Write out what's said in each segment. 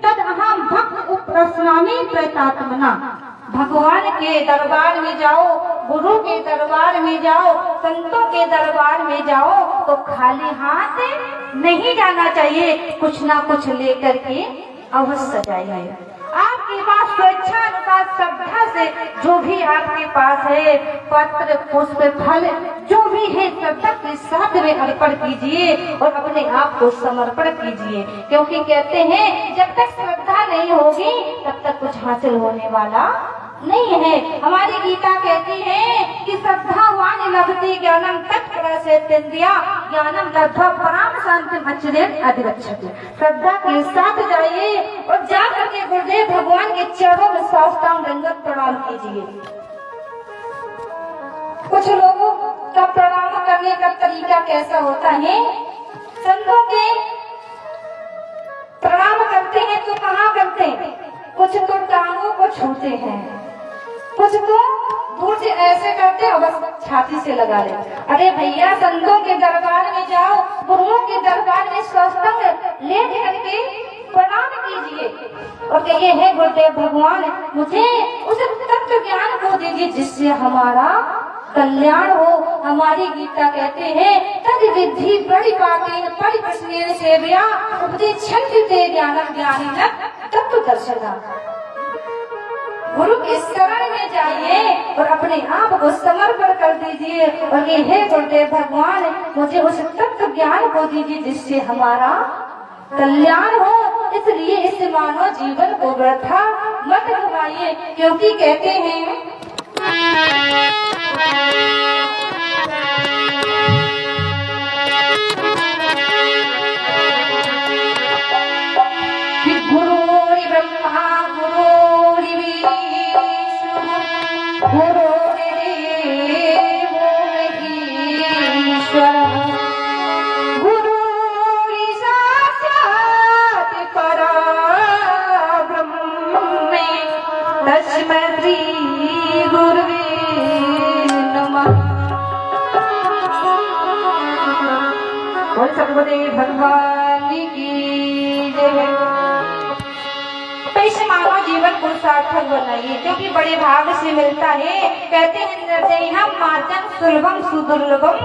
तद अहम भक्त उपरस्वामी प्रतात्मना। भगवान के दरबार में जाओ, गुरु के दरबार में जाओ, संतों के दरबार में जाओ तो खाली हाथ नहीं जाना चाहिए, कुछ ना कुछ लेकर के अवश्य जाइए। आपके पास स्वेच्छानुसार श्रद्धा से जो भी आपके पास है, पत्र पुष्प फल जो भी है श्रद्धा के साथ में अर्पण कीजिए और अपने आप को समर्पण कीजिए, क्योंकि कहते हैं जब तक श्रद्धा नहीं होगी तब तक कुछ हासिल होने वाला नहीं है। हमारी गीता कहती है कि श्रद्धावान लभते ज्ञानम तत्परसेत्या ज्ञानम लब्ध्वा पराम शांतिम अचिरेण अधिगच्छति। श्रद्धा के साथ जाइए और जाकर के गुरुदेव भगवान के चरणों में साष्टांग दंडवत प्रणाम कीजिए। कुछ लोगों का प्रणाम करने का तरीका कैसा होता है, संतों के प्रणाम करते हैं तो कहाँ करते हैं, कुछ तो टांगों को छूते हैं, कुछ तो दूर से ऐसे करते हैं और बस छाती से लगा ले। अरे भैया, संतों के दरबार में जाओ, गुरुओं के दरबार में साष्टांग ले करके प्रणाम कीजिए और कहिए हे गुरुदेव भगवान, मुझे उस तत्व ज्ञान को दीजिए जिससे हमारा कल्याण हो। हमारी गीता कहते हैं तद विधि बड़ी बातें परिप्रश्नेन सेव्या उपदेक्षन्ते ज्ञानम ज्ञानिनः तत्व दर्शना। गुरु के शरण में जाइए और अपने आप को समर्पण कर दीजिए और ये हे गुरुदेव भगवान, मुझे उस तत्व ज्ञान को दीजिए जिससे हमारा कल्याण हो। इसलिए इस मानव जीवन को व्यर्था मत गवाइए, क्योंकि कहते हैं कि गुरुर् ब्रह्मा गुरुर् विष्णु गुरुर्देवो महेश्वरः गुरुर् साक्षात् परब्रह्म तस्मै श्री गुरुवे नमः। बोल सद्गुरुदेव भगवान की जय। इस मानव जीवन को सार्थक बनाइए, क्योंकि बड़े भाग से मिलता है। कहते हैं निर्दयम् मार्गं सुलभम सुदुर्लभम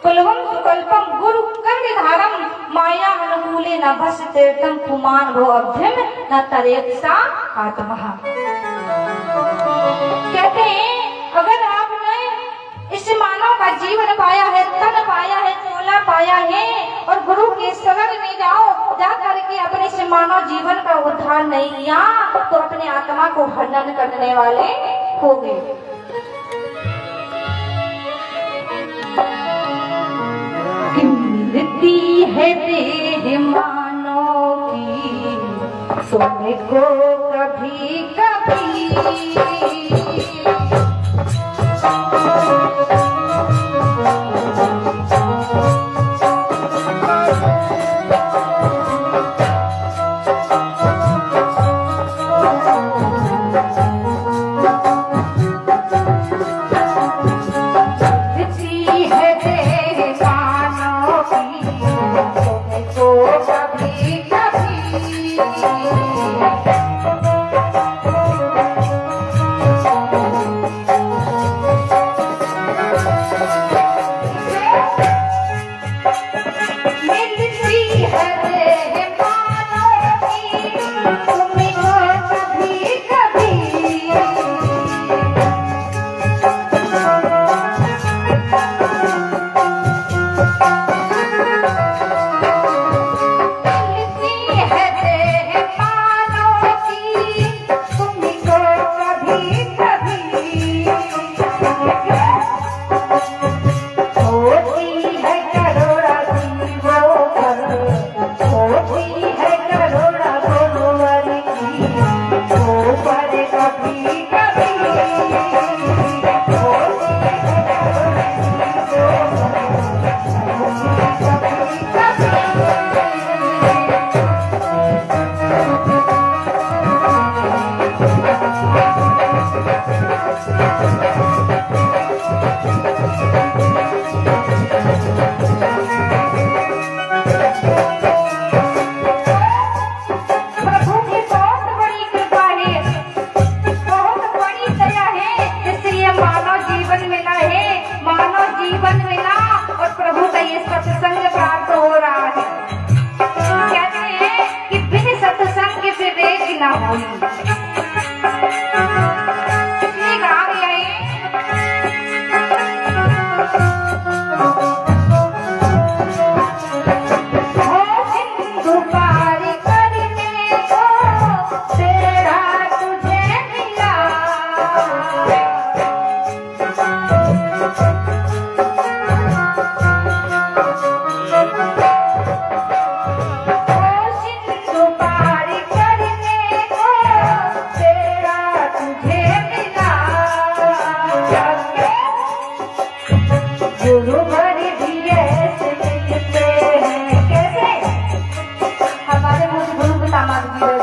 सुलभम सुकल्पम गुरु कर्णधारम माया अनुकूले न भस्तीर्थम पुमान भो अभ्यम न तरेत्सा आत्मः। कहते हैं अगर आपने इस मानव का जीवन पाया है, तन पाया है, चोला पाया है और गुरु के शरण में जाओ, जा करके अपने इस मानव जीवन का उद्धार नहीं किया तो अपने आत्मा को हनन करने वाले हो गए। मिलती है देह मानव की तुमको कभी कभी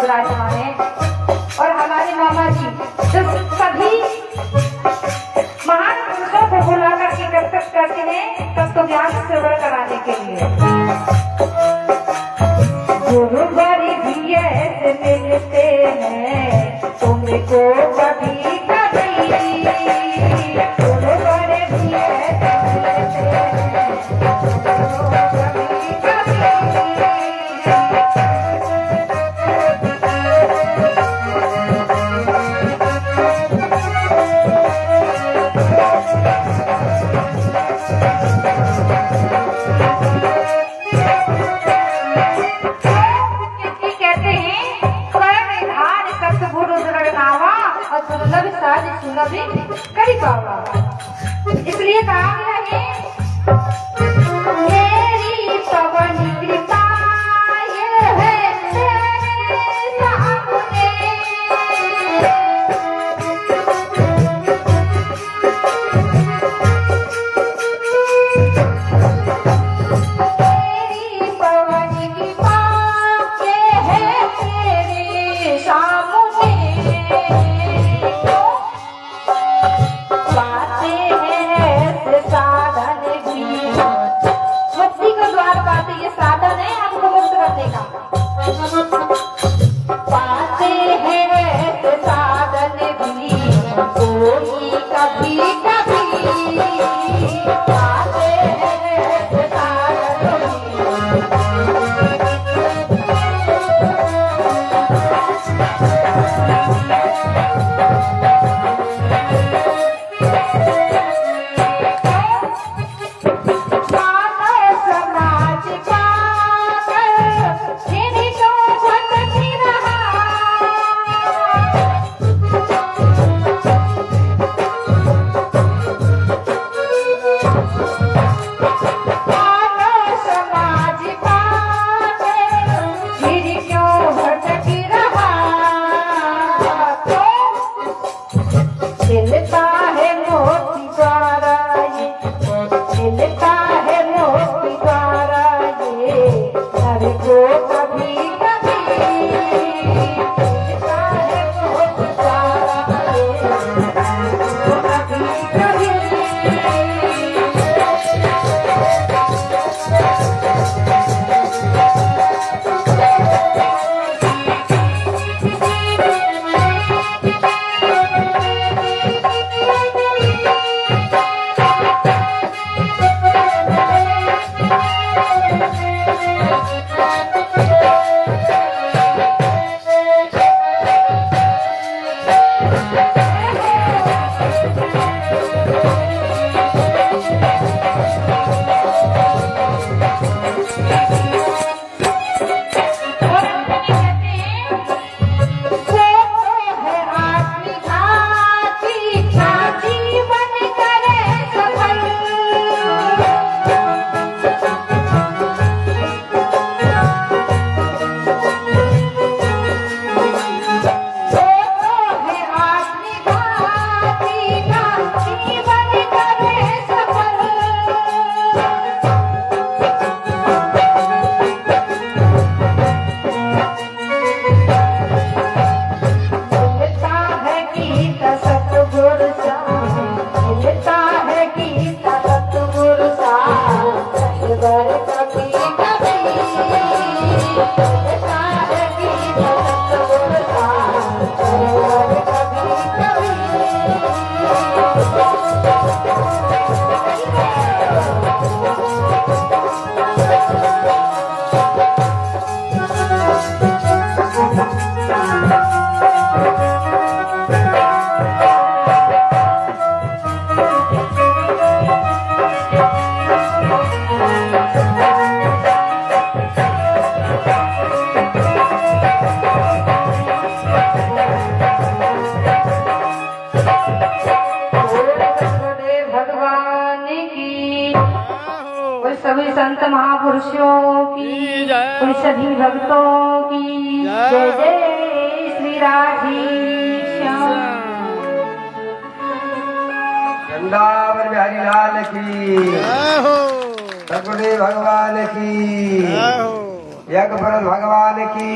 विराजमान है। और हमारे मामा जी जो सभी महान पुरुषों को बुला करके कर्तव्य करते हैं तब तो ज्ञान श्रवण कराने के लिए। गुरु बड़ी भी ऐसे मिलते हैं तुमको कभी कभी, गुरु बड़े भी ऐसे मिलते हैं तुमको कभी कभी। करी पावा इसलिए कहा गया है मेरी पवन कृपा ये है तेरे सामने। मेरी पवन कृपा ये है तेरे सामने। मुक्ति का द्वार पाते ये साधन है आपको मुक्त करने का। पाते हैं तो साधन भी कोई कभी कभी, पाते हैं तो साधन सभी संत महापुरुषों की और सभी भक्तों की जय जय श्री राधेश्याम। वृंदावन बिहारी लाल की, सतगुरुदेव भगवान की, यज्ञ भरत भगवान की।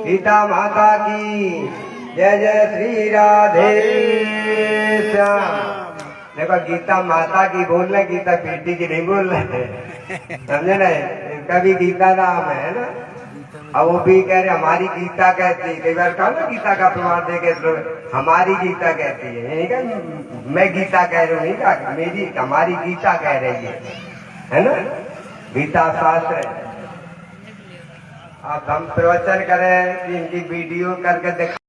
गीता माता की जय जय श्री राधे श्याम। देखो गीता माता की बोल रहे, गीता बेटी की नहीं बोल रहे, समझे ना, इनका भी गीता नाम है ना। अब वो भी कह रहे हमारी गीता कहती है, कई बार कहा ना गीता का प्रमाण दे के हमारी गीता कहती है, नहीं कहा मैं गीता कह रही हूँ, नहीं कहा मेरी हमारी गीता कह रही है ना। गीता शास्त्र है। अब हम प्रवचन करें कि इनकी वीडियो करके दिखा